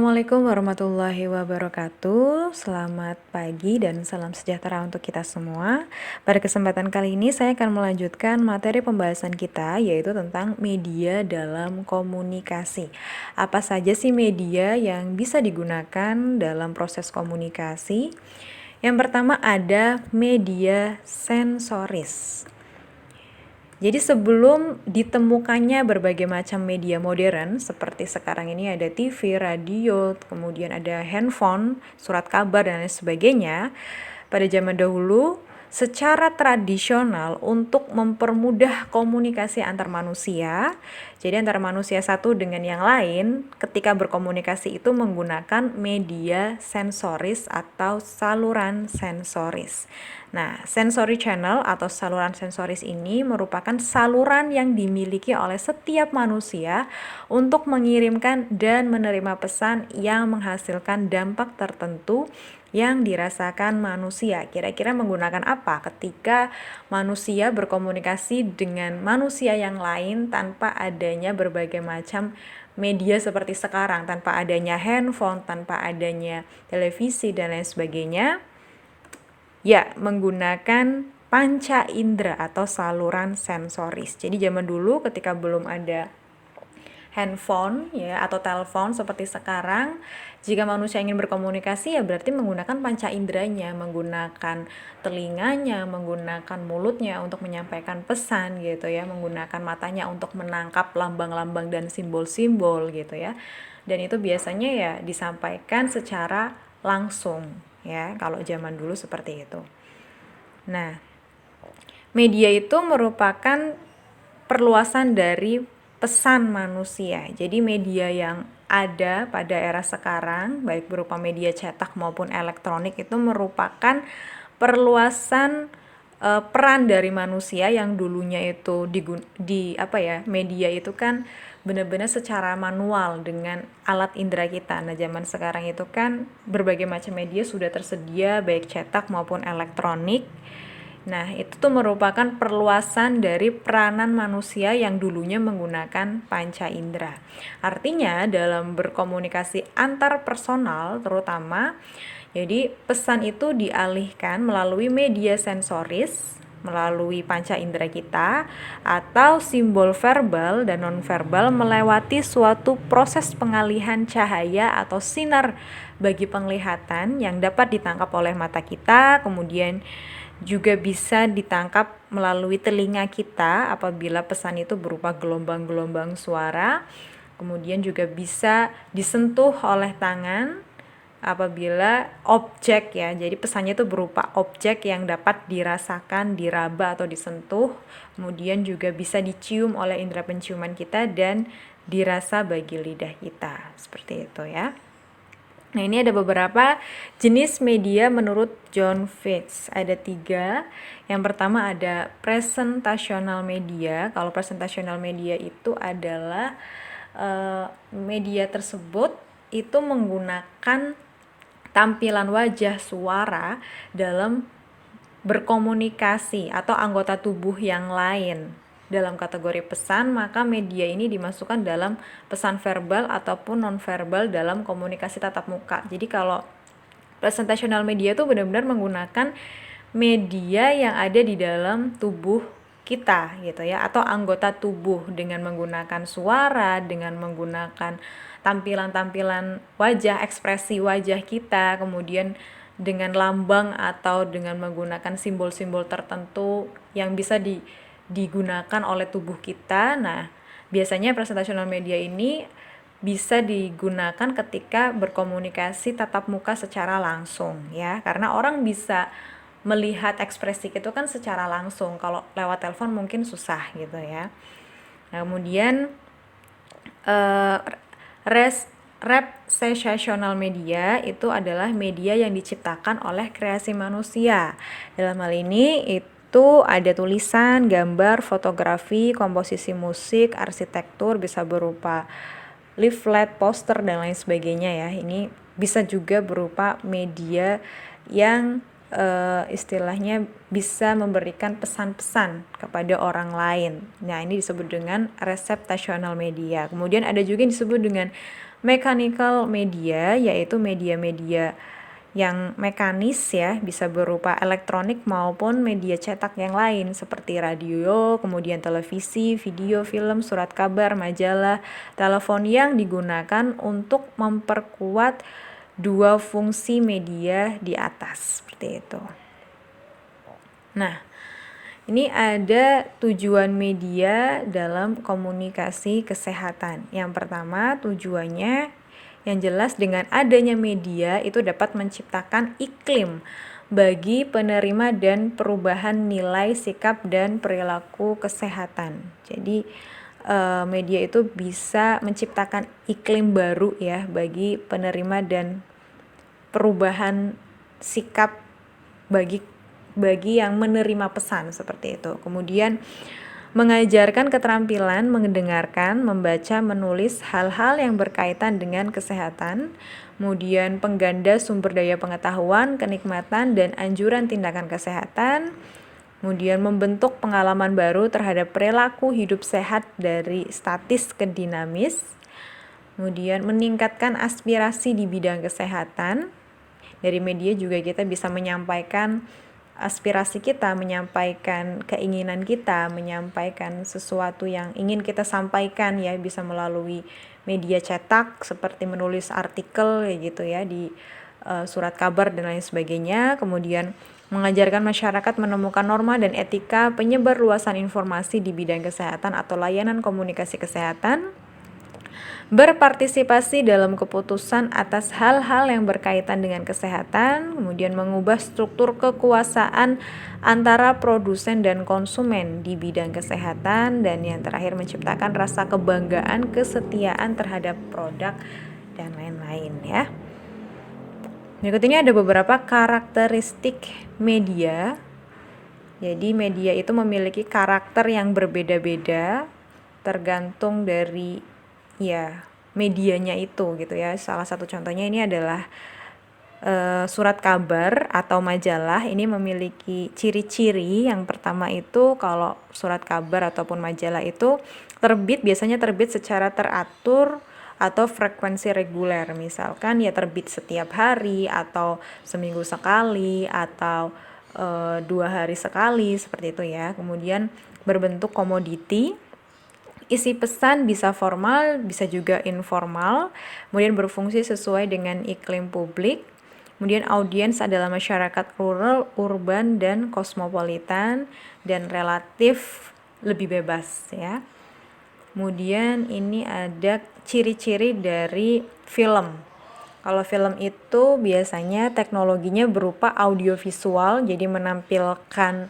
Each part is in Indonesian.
Assalamualaikum warahmatullahi wabarakatuh. Selamat pagi dan salam sejahtera untuk kita semua. Pada kesempatan kali ini saya akan melanjutkan materi pembahasan kita, yaitu tentang media dalam komunikasi. Apa saja sih media yang bisa digunakan dalam proses komunikasi? Yang pertama ada media sensoris. Jadi sebelum ditemukannya berbagai macam media modern, seperti sekarang ini ada TV, radio, kemudian ada handphone, surat kabar, dan lain sebagainya, pada zaman dahulu secara tradisional untuk mempermudah komunikasi antar manusia, jadi antara manusia satu dengan yang lain ketika berkomunikasi itu menggunakan media sensoris atau saluran sensoris. Nah, sensory channel atau saluran sensoris ini merupakan saluran yang dimiliki oleh setiap manusia untuk mengirimkan dan menerima pesan yang menghasilkan dampak tertentu yang dirasakan manusia. Kira-kira menggunakan apa ketika manusia berkomunikasi dengan manusia yang lain tanpa adanya berbagai macam media seperti sekarang, tanpa adanya handphone, tanpa adanya televisi dan lain sebagainya? Ya, menggunakan panca indera atau saluran sensoris. Jadi zaman dulu ketika belum ada handphone ya atau telepon seperti sekarang, jika manusia ingin berkomunikasi ya berarti menggunakan panca inderanya, menggunakan telinganya, menggunakan mulutnya untuk menyampaikan pesan gitu ya, menggunakan matanya untuk menangkap lambang-lambang dan simbol-simbol gitu ya. Dan itu biasanya ya disampaikan secara langsung ya, kalau zaman dulu seperti itu. Nah, media itu merupakan perluasan dari pesan manusia. Jadi media yang ada pada era sekarang, baik berupa media cetak maupun elektronik, itu merupakan perluasan peran dari manusia yang dulunya itu media itu kan benar-benar secara manual dengan alat indera kita. Nah, zaman sekarang itu kan berbagai macam media sudah tersedia baik cetak maupun elektronik. Nah, itu tuh merupakan perluasan dari peranan manusia yang dulunya menggunakan panca indera. Artinya dalam berkomunikasi antar personal terutama, jadi pesan itu dialihkan melalui media sensoris, melalui panca indera kita, atau simbol verbal dan nonverbal melewati suatu proses pengalihan cahaya atau sinar bagi penglihatan yang dapat ditangkap oleh mata kita, kemudian juga bisa ditangkap melalui telinga kita apabila pesan itu berupa gelombang-gelombang suara, kemudian juga bisa disentuh oleh tangan apabila objek ya, jadi pesannya itu berupa objek yang dapat dirasakan, diraba atau disentuh, kemudian juga bisa dicium oleh indera penciuman kita dan dirasa bagi lidah kita, seperti itu ya. Nah, ini ada beberapa jenis media menurut John Fitz. Ada 3. Yang pertama ada presentational media. Kalau presentational media itu adalah media tersebut itu menggunakan tampilan wajah suara dalam berkomunikasi atau anggota tubuh yang lain. Dalam kategori pesan, maka media ini dimasukkan dalam pesan verbal ataupun nonverbal dalam komunikasi tatap muka. Jadi kalau presentational media itu benar-benar menggunakan media yang ada di dalam tubuh kita gitu ya, atau anggota tubuh dengan menggunakan suara, dengan menggunakan tampilan-tampilan wajah, ekspresi wajah kita, kemudian dengan lambang atau dengan menggunakan simbol-simbol tertentu yang bisa digunakan oleh tubuh kita. Nah, biasanya presentational media ini bisa digunakan ketika berkomunikasi tatap muka secara langsung ya, karena orang bisa melihat ekspresi itu kan secara langsung. Kalau lewat telepon mungkin susah gitu ya. Nah, kemudian representational media itu adalah media yang diciptakan oleh kreasi manusia. Dalam hal ini itu ada tulisan, gambar, fotografi, komposisi musik, arsitektur, bisa berupa leaflet, poster, dan lain sebagainya ya. Ini bisa juga berupa media yang istilahnya bisa memberikan pesan-pesan kepada orang lain. Nah, ini disebut dengan reseptational media. Kemudian ada juga yang disebut dengan mechanical media, yaitu media-media yang mekanis ya, bisa berupa elektronik maupun media cetak yang lain seperti radio, kemudian televisi, video, film, surat kabar, majalah, telepon yang digunakan untuk memperkuat dua fungsi media di atas, seperti itu. Nah, ini ada tujuan media dalam komunikasi kesehatan. Yang pertama, tujuannya yang jelas dengan adanya media itu dapat menciptakan iklim bagi penerima dan perubahan nilai sikap dan perilaku kesehatan. Jadi media itu bisa menciptakan iklim baru ya bagi penerima dan perubahan sikap bagi yang menerima pesan seperti itu. Kemudian mengajarkan keterampilan mendengarkan, membaca, menulis hal-hal yang berkaitan dengan kesehatan, kemudian pengganda sumber daya pengetahuan, kenikmatan, dan anjuran tindakan kesehatan, kemudian membentuk pengalaman baru terhadap perilaku hidup sehat dari statis ke dinamis, kemudian meningkatkan aspirasi di bidang kesehatan. Dari media juga kita bisa menyampaikan aspirasi kita, menyampaikan keinginan kita, menyampaikan sesuatu yang ingin kita sampaikan ya, bisa melalui media cetak seperti menulis artikel kayak gitu ya di surat kabar dan lain sebagainya. Kemudian mengajarkan masyarakat menemukan norma dan etika penyebarluasan informasi di bidang kesehatan atau layanan komunikasi kesehatan. Berpartisipasi dalam keputusan atas hal-hal yang berkaitan dengan kesehatan, kemudian mengubah struktur kekuasaan antara produsen dan konsumen di bidang kesehatan, dan yang terakhir menciptakan rasa kebanggaan, kesetiaan terhadap produk, dan lain-lain ya. Berikut ini ada beberapa karakteristik media. Jadi media itu memiliki karakter yang berbeda-beda tergantung dari ya medianya itu gitu ya. Salah satu contohnya ini adalah surat kabar atau majalah. Ini memiliki ciri-ciri. Yang pertama itu kalau surat kabar ataupun majalah itu biasanya terbit secara teratur atau frekuensi reguler. Misalkan ya terbit setiap hari atau seminggu sekali atau 2 hari sekali seperti itu ya. Kemudian berbentuk komoditi. Isi pesan bisa formal, bisa juga informal, kemudian berfungsi sesuai dengan iklim publik. Kemudian audiens adalah masyarakat rural, urban, dan kosmopolitan, dan relatif lebih bebas ya. Kemudian ini ada ciri-ciri dari film. Kalau film itu biasanya teknologinya berupa audiovisual, jadi menampilkan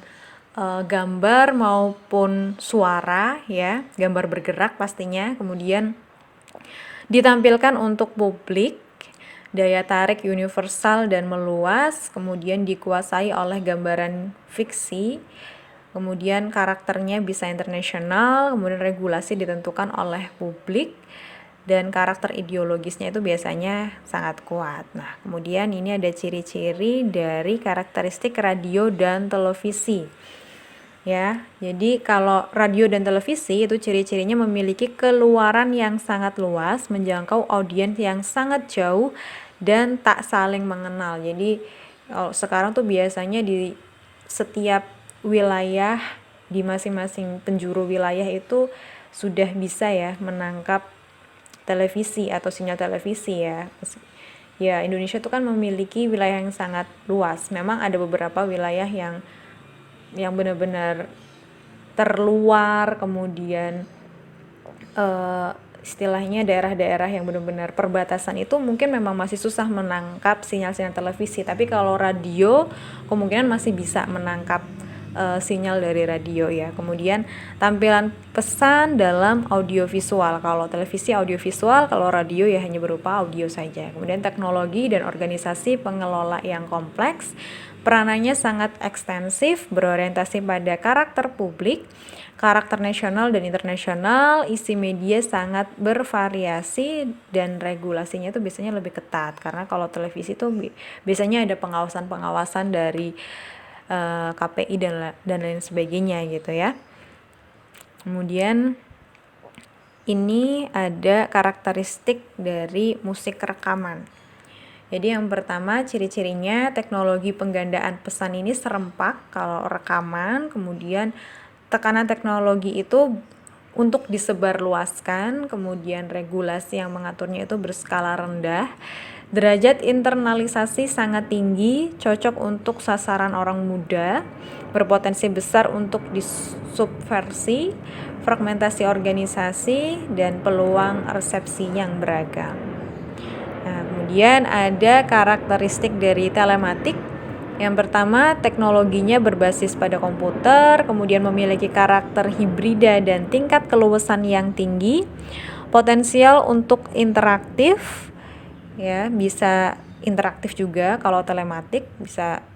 gambar maupun suara ya, gambar bergerak pastinya. Kemudian ditampilkan untuk publik, daya tarik universal dan meluas, kemudian dikuasai oleh gambaran fiksi, kemudian karakternya bisa internasional, kemudian regulasi ditentukan oleh publik, dan karakter ideologisnya itu biasanya sangat kuat. Nah, kemudian ini ada ciri-ciri dari karakteristik radio dan televisi. Ya, jadi kalau radio dan televisi itu ciri-cirinya memiliki keluaran yang sangat luas, menjangkau audiens yang sangat jauh dan tak saling mengenal. Jadi kalau sekarang tuh biasanya di setiap wilayah, di masing-masing penjuru wilayah itu sudah bisa ya menangkap televisi atau sinyal televisi ya. Ya, Indonesia itu kan memiliki wilayah yang sangat luas. Memang ada beberapa wilayah yang benar-benar terluar, kemudian istilahnya daerah-daerah yang benar-benar perbatasan itu mungkin memang masih susah menangkap sinyal-sinyal televisi, tapi kalau radio kemungkinan masih bisa menangkap sinyal dari radio ya. Kemudian tampilan pesan dalam audiovisual. Kalau televisi audiovisual, kalau radio ya hanya berupa audio saja. Kemudian teknologi dan organisasi pengelola yang kompleks. Peranannya sangat ekstensif, berorientasi pada karakter publik, karakter nasional dan internasional. Isi media sangat bervariasi dan regulasinya itu biasanya lebih ketat, karena kalau televisi itu biasanya ada pengawasan-pengawasan dari KPI dan lain sebagainya gitu ya. Kemudian ini ada karakteristik dari musik rekaman. Jadi yang pertama ciri-cirinya teknologi penggandaan pesan ini serempak kalau rekaman, kemudian tekanan teknologi itu untuk disebarluaskan, kemudian regulasi yang mengaturnya itu berskala rendah, derajat internalisasi sangat tinggi, cocok untuk sasaran orang muda, berpotensi besar untuk disubversi, fragmentasi organisasi, dan peluang resepsi yang beragam. Nah, kemudian ada karakteristik dari telematik. Yang pertama, teknologinya berbasis pada komputer, kemudian memiliki karakter hibrida dan tingkat keluasan yang tinggi, potensial untuk interaktif, ya bisa interaktif juga kalau telematik, bisa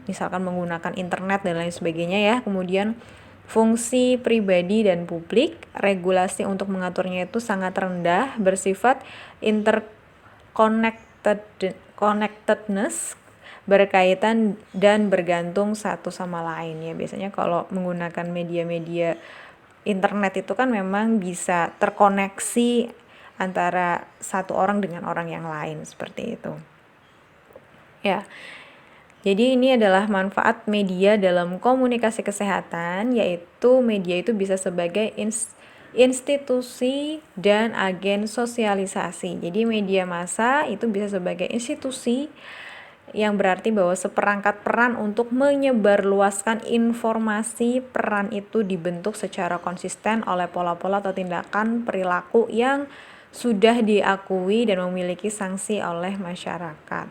misalkan menggunakan internet dan lain sebagainya ya. Kemudian fungsi pribadi dan publik, regulasi untuk mengaturnya itu sangat rendah, bersifat connectedness, berkaitan dan bergantung satu sama lain ya. Biasanya kalau menggunakan media-media internet itu kan memang bisa terkoneksi antara satu orang dengan orang yang lain, seperti itu ya. Jadi ini adalah manfaat media dalam komunikasi kesehatan, yaitu media itu bisa sebagai institusi dan agen sosialisasi. Jadi media massa itu bisa sebagai institusi, yang berarti bahwa seperangkat peran untuk menyebarluaskan informasi. Peran itu dibentuk secara konsisten oleh pola-pola atau tindakan perilaku yang sudah diakui dan memiliki sanksi oleh masyarakat.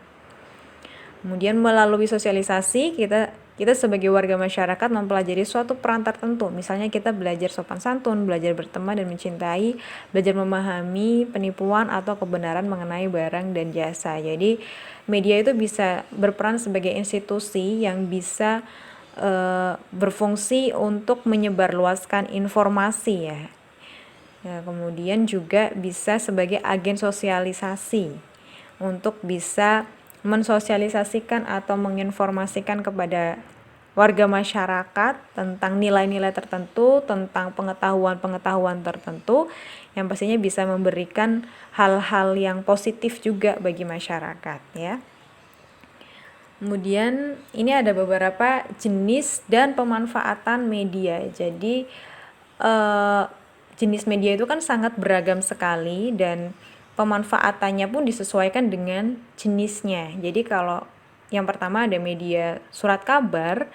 Kemudian melalui sosialisasi kita sebagai warga masyarakat mempelajari suatu peran tertentu. Misalnya kita belajar sopan santun, belajar berteman dan mencintai, belajar memahami penipuan atau kebenaran mengenai barang dan jasa. Jadi media itu bisa berperan sebagai institusi yang bisa berfungsi untuk menyebarluaskan informasi ya. Kemudian juga bisa sebagai agen sosialisasi untuk bisa mensosialisasikan atau menginformasikan kepada warga masyarakat tentang nilai-nilai tertentu, tentang pengetahuan-pengetahuan tertentu yang pastinya bisa memberikan hal-hal yang positif juga bagi masyarakat ya. Kemudian ini ada beberapa jenis dan pemanfaatan media. Jadi jenis media itu kan sangat beragam sekali dan pemanfaatannya pun disesuaikan dengan jenisnya. Jadi kalau yang pertama ada media surat kabar,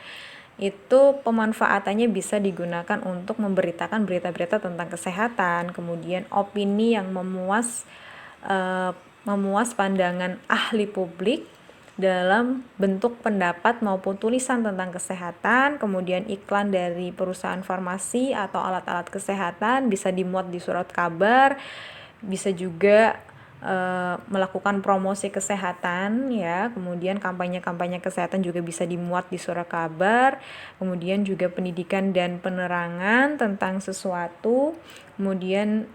itu pemanfaatannya bisa digunakan untuk memberitakan berita-berita tentang kesehatan, kemudian opini yang memuas pandangan ahli publik dalam bentuk pendapat maupun tulisan tentang kesehatan. Kemudian iklan dari perusahaan farmasi atau alat-alat kesehatan bisa dimuat di surat kabar. Bisa juga melakukan promosi kesehatan ya, kemudian kampanye-kampanye kesehatan juga bisa dimuat di surat kabar. Kemudian juga pendidikan dan penerangan tentang sesuatu, kemudian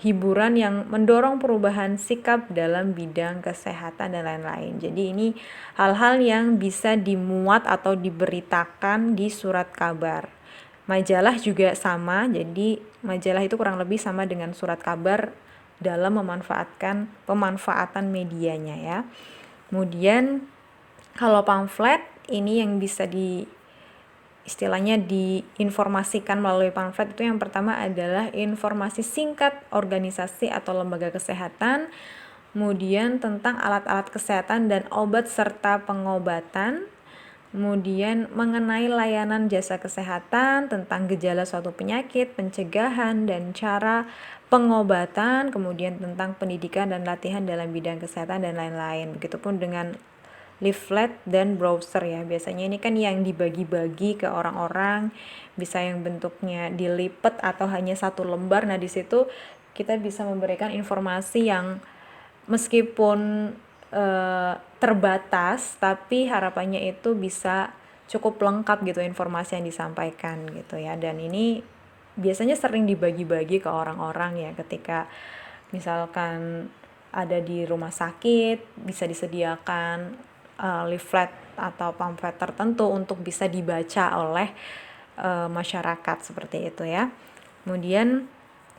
hiburan yang mendorong perubahan sikap dalam bidang kesehatan dan lain-lain. Jadi ini hal-hal yang bisa dimuat atau diberitakan di surat kabar. Majalah juga sama, jadi majalah itu kurang lebih sama dengan surat kabar dalam pemanfaatan medianya ya. Kemudian kalau pamflet ini yang bisa istilahnya diinformasikan melalui pamflet itu yang pertama adalah informasi singkat organisasi atau lembaga kesehatan, kemudian tentang alat-alat kesehatan dan obat serta pengobatan, kemudian mengenai layanan jasa kesehatan, tentang gejala suatu penyakit, pencegahan dan cara pengobatan, kemudian tentang pendidikan dan latihan dalam bidang kesehatan dan lain-lain. Begitupun dengan leaflet dan browser ya. Biasanya ini kan yang dibagi-bagi ke orang-orang, bisa yang bentuknya dilipat atau hanya satu lembar. Nah, di situ kita bisa memberikan informasi yang meskipun terbatas, tapi harapannya itu bisa cukup lengkap gitu informasi yang disampaikan gitu ya. Dan ini biasanya sering dibagi-bagi ke orang-orang ya, ketika misalkan ada di rumah sakit bisa disediakan leaflet atau pamflet tertentu untuk bisa dibaca oleh masyarakat seperti itu ya. Kemudian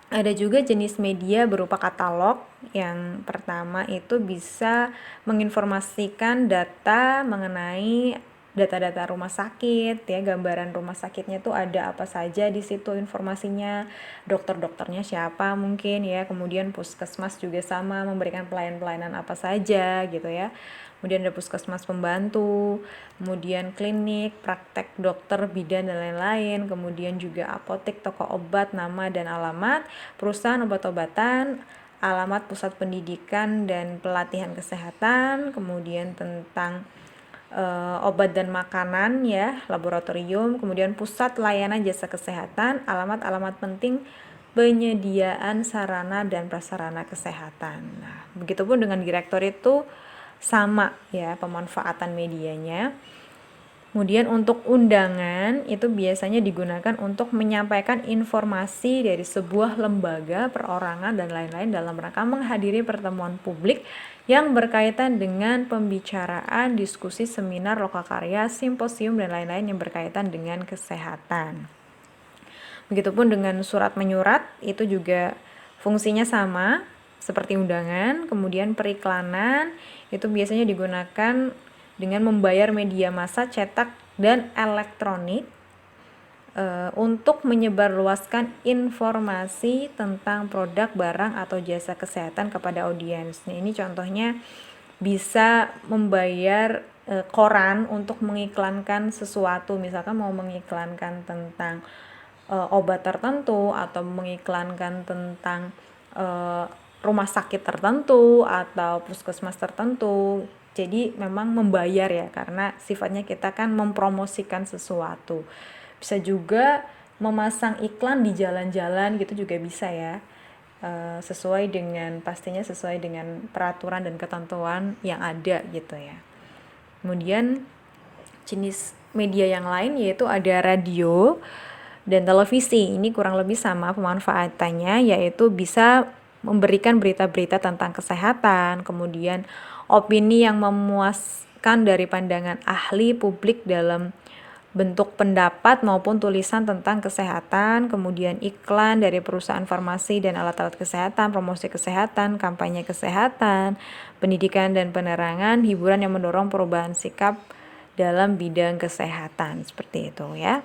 ada juga jenis media berupa katalog. Yang pertama itu bisa menginformasikan data mengenai data-data rumah sakit ya, gambaran rumah sakitnya tuh ada apa saja di situ informasinya, dokter-dokternya siapa mungkin ya, kemudian puskesmas juga sama memberikan pelayanan-pelayanan apa saja gitu ya. Kemudian ada puskesmas pembantu, kemudian klinik, praktek dokter, bidan dan lain-lain, kemudian juga apotek, toko obat, nama dan alamat, perusahaan obat-obatan, alamat pusat pendidikan dan pelatihan kesehatan, kemudian tentang obat dan makanan ya, laboratorium, kemudian pusat layanan jasa kesehatan, alamat-alamat penting penyediaan sarana dan prasarana kesehatan. Nah, begitupun dengan direktory itu sama ya pemanfaatan medianya. Kemudian untuk undangan itu biasanya digunakan untuk menyampaikan informasi dari sebuah lembaga, perorangan dan lain-lain dalam rangka menghadiri pertemuan publik yang berkaitan dengan pembicaraan, diskusi, seminar, lokakarya, simposium dan lain-lain yang berkaitan dengan kesehatan. Begitupun dengan surat menyurat, itu juga fungsinya sama seperti undangan. Kemudian periklanan itu biasanya digunakan dengan membayar media massa cetak dan elektronik untuk menyebarluaskan informasi tentang produk, barang atau jasa kesehatan kepada audiens. Nah, ini contohnya bisa membayar koran untuk mengiklankan sesuatu, misalkan mau mengiklankan tentang obat tertentu atau mengiklankan tentang rumah sakit tertentu atau puskesmas tertentu. Jadi memang membayar ya, karena sifatnya kita kan mempromosikan sesuatu. Bisa juga memasang iklan di jalan-jalan gitu juga bisa ya, pastinya sesuai dengan peraturan dan ketentuan yang ada gitu ya. Kemudian jenis media yang lain yaitu ada radio dan televisi. Ini kurang lebih sama pemanfaatannya, yaitu bisa memberikan berita-berita tentang kesehatan, kemudian opini yang memuaskan dari pandangan ahli publik dalam bentuk pendapat maupun tulisan tentang kesehatan, kemudian iklan dari perusahaan farmasi dan alat-alat kesehatan, promosi kesehatan, kampanye kesehatan, pendidikan dan penerangan, hiburan yang mendorong perubahan sikap dalam bidang kesehatan, seperti itu ya.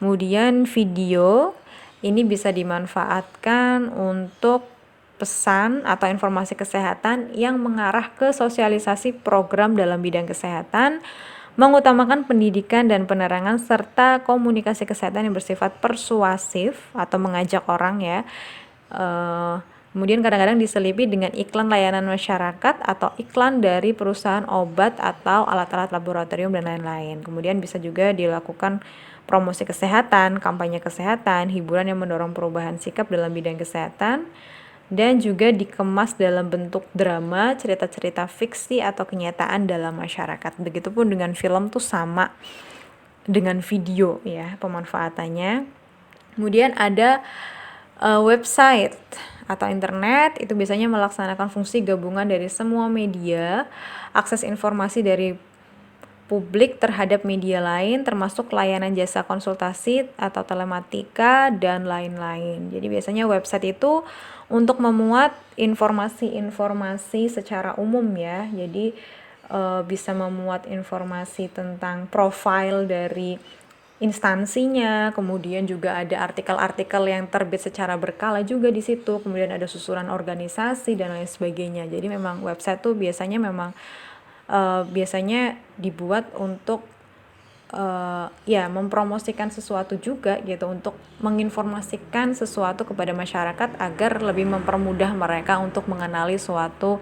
Kemudian video ini bisa dimanfaatkan untuk pesan atau informasi kesehatan yang mengarah ke sosialisasi program dalam bidang kesehatan, mengutamakan pendidikan dan penerangan serta komunikasi kesehatan yang bersifat persuasif atau mengajak orang ya. Kemudian kadang-kadang diselipi dengan iklan layanan masyarakat atau iklan dari perusahaan obat atau alat-alat laboratorium dan lain-lain. Kemudian bisa juga dilakukan promosi kesehatan, kampanye kesehatan, hiburan yang mendorong perubahan sikap dalam bidang kesehatan, dan juga dikemas dalam bentuk drama, cerita-cerita fiksi atau kenyataan dalam masyarakat. Begitupun dengan film tuh sama dengan video ya pemanfaatannya. Kemudian ada website atau internet, itu biasanya melaksanakan fungsi gabungan dari semua media, akses informasi dari publik terhadap media lain, termasuk layanan jasa konsultasi atau telematika dan lain-lain. Jadi biasanya website itu untuk memuat informasi-informasi secara umum ya. Jadi bisa memuat informasi tentang profil dari instansinya, kemudian juga ada artikel-artikel yang terbit secara berkala juga di situ, kemudian ada susunan organisasi dan lain sebagainya. Jadi memang website tuh biasanya dibuat untuk mempromosikan sesuatu juga gitu, untuk menginformasikan sesuatu kepada masyarakat agar lebih mempermudah mereka untuk mengenali suatu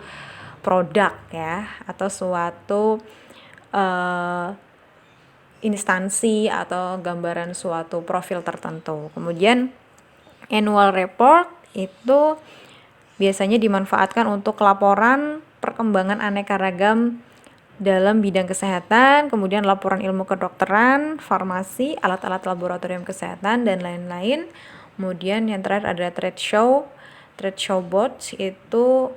produk ya, atau suatu instansi atau gambaran suatu profil tertentu. Kemudian annual report itu biasanya dimanfaatkan untuk laporan perkembangan aneka ragam dalam bidang kesehatan, kemudian laporan ilmu kedokteran, farmasi, alat-alat laboratorium kesehatan, dan lain-lain. Kemudian yang terakhir ada trade show. Trade show boards itu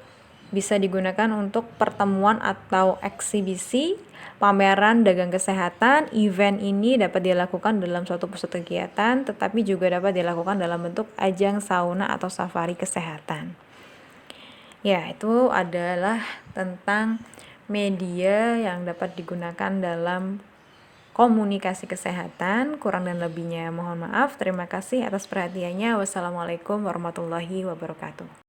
bisa digunakan untuk pertemuan atau eksibisi, pameran dagang kesehatan. Event ini dapat dilakukan dalam suatu pusat kegiatan, tetapi juga dapat dilakukan dalam bentuk ajang sauna atau safari kesehatan. Ya, itu adalah tentang media yang dapat digunakan dalam komunikasi kesehatan. Kurang dan lebihnya mohon maaf. Terima kasih atas perhatiannya. Wassalamualaikum warahmatullahi wabarakatuh.